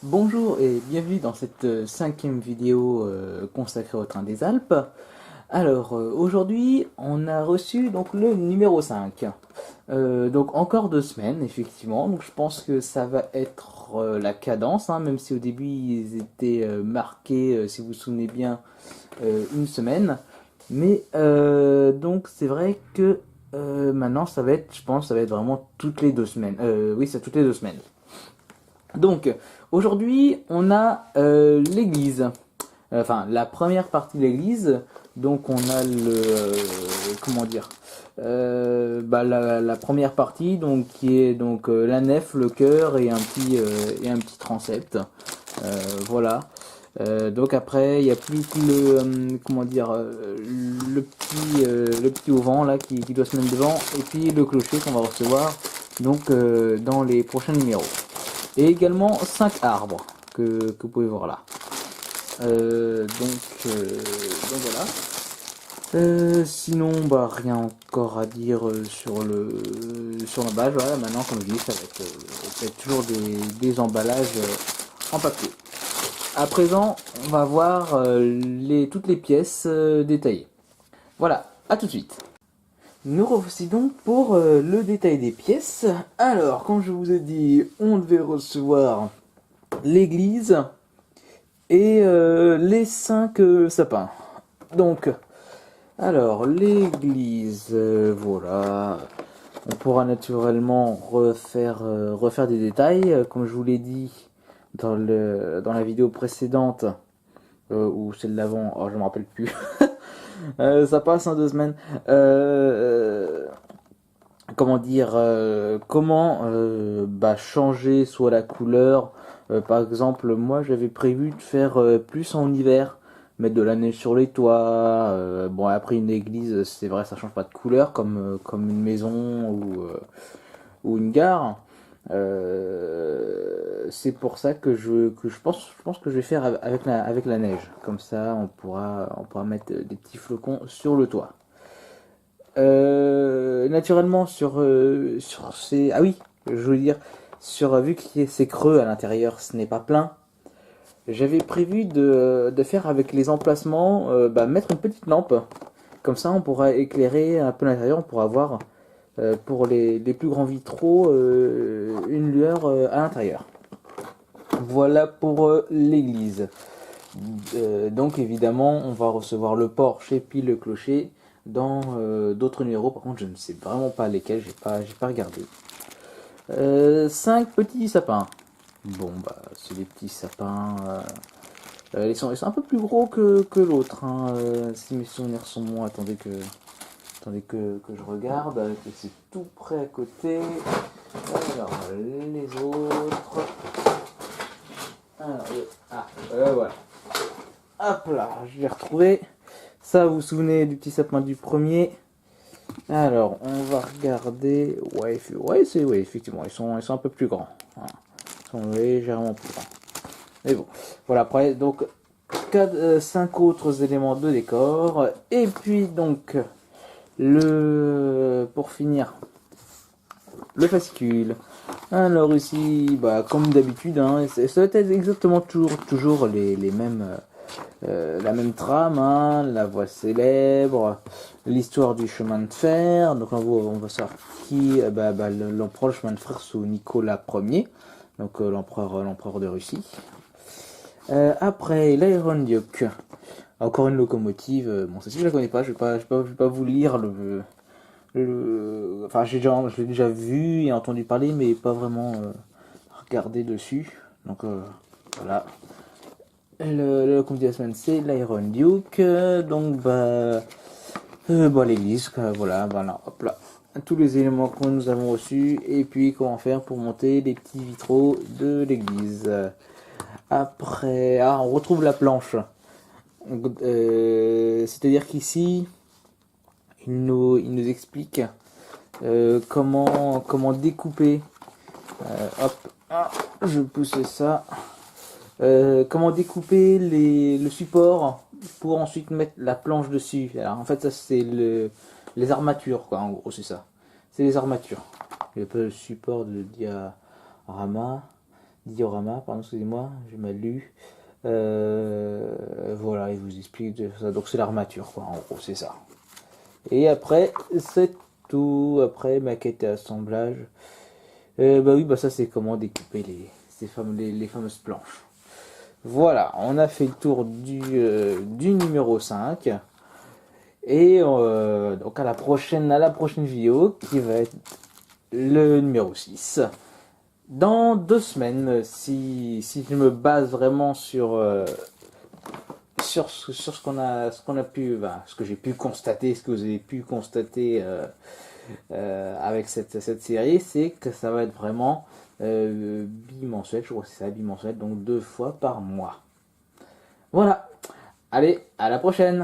Bonjour et bienvenue dans cette cinquième vidéo consacrée au train des Alpes. Alors aujourd'hui on a reçu donc le numéro 5. Donc encore 2 semaines effectivement, donc je pense que ça va être la cadence, hein, même si au début ils étaient marqués, si vous vous souvenez bien, une semaine. Mais donc c'est vrai que maintenant ça va être, je pense, ça va être vraiment toutes les 2 semaines. Oui, c'est toutes les 2 semaines. Donc, aujourd'hui, on a l'église. Enfin, la première partie de l'église. Donc, on a comment dire la première partie, donc, qui est donc la nef, le chœur et un petit transept. Voilà. Donc après, il n'y a plus que comment dire, le petit auvent là qui doit se mettre devant, et puis le clocher qu'on va recevoir donc dans les prochains numéros. Et également 5 arbres que vous pouvez voir là. Donc voilà. Sinon, bah rien encore à dire sur l'emballage. Voilà, maintenant, comme je dis, ça va être toujours des emballages en papier. À présent, on va voir toutes les pièces détaillées. Voilà, à tout de suite. Nous revoici donc pour le détail des pièces. Alors, comme je vous ai dit, on devait recevoir l'église et les 5 sapins. Donc, alors, l'église, voilà. On pourra naturellement refaire des détails. Comme je vous l'ai dit dans la vidéo précédente, ou celle d'avant, oh, je ne me rappelle plus. Ça passe en 2 semaines. Comment dire, comment changer soit la couleur. Par exemple, moi j'avais prévu de faire plus en hiver, mettre de la neige sur les toits. Bon, après une église, c'est vrai, ça change pas de couleur comme une maison ou une gare. C'est pour ça que je pense que je vais faire avec la neige. Comme ça, on pourra mettre des petits flocons sur le toit. Naturellement sur ces, ah oui, je voulais dire, vu que c'est creux à l'intérieur, ce n'est pas plein. J'avais prévu de faire avec les emplacements, mettre une petite lampe. Comme ça, on pourra éclairer un peu l'intérieur. On pourra voir pour les plus grands vitraux une lueur à l'intérieur. Voilà pour l'église. Donc évidemment, on va recevoir le porche et puis le clocher dans d'autres numéros. Par contre, je ne sais vraiment pas lesquels, j'ai pas regardé. 5 petits sapins. Bon, bah, c'est des petits sapins. Ils sont un peu plus gros que l'autre, hein, si mes souvenirs sont bons. Attendez que je regarde, que c'est tout près à côté. Alors, les autres. Alors, voilà. Hop là, je l'ai retrouvé. Ça, vous vous souvenez du petit sapin du premier. Alors, on va regarder. Ouais, effectivement, ils sont un peu plus grands. Voilà. Ils sont légèrement plus grands. Mais bon, voilà, après, donc, 5 autres éléments de décor. Et puis, donc, pour finir, le fascicule. Alors ici, bah, comme d'habitude, hein, ça va être exactement toujours les mêmes, la même trame, hein, la voie célèbre, l'histoire du chemin de fer. Donc on va savoir qui, l'empereur, le chemin de fer sous Nicolas Ier, donc l'empereur de Russie. Après, l'aérondiuc. Encore une locomotive. Bon, celle-ci je la connais pas. Je vais pas vous lire enfin, je l'ai déjà vu et entendu parler, mais pas vraiment regardé dessus. Donc voilà. Le locomotive de la semaine, c'est l'Iron Duke. Donc l'église, voilà, hop là. Tous les éléments que nous avons reçus et puis comment faire pour monter les petits vitraux de l'église. Après, on retrouve la planche. C'est-à-dire qu'ici, il nous explique comment découper. Hop, je pousse ça. Comment découper le support pour ensuite mettre la planche dessus. Alors en fait, ça c'est les armatures, quoi. En gros, c'est ça. C'est les armatures. Il y a pas le support de diorama, pardon, excusez-moi, j'ai mal lu. Voilà, il vous explique ça. Donc c'est l'armature, quoi, en gros, c'est ça. Et après, c'est tout. Après, maquette et assemblage. Bah oui, bah ça c'est comment découper les fameuses planches. Voilà, on a fait le tour du numéro 5. Et donc à la prochaine vidéo qui va être le numéro 6. Dans 2 semaines, si je me base vraiment sur ce qu'on a pu, ben, ce que j'ai pu constater, ce que vous avez pu constater avec cette série, c'est que ça va être vraiment bimensuel, je crois que c'est ça, bimensuel, donc 2 fois par mois. Voilà, allez, à la prochaine!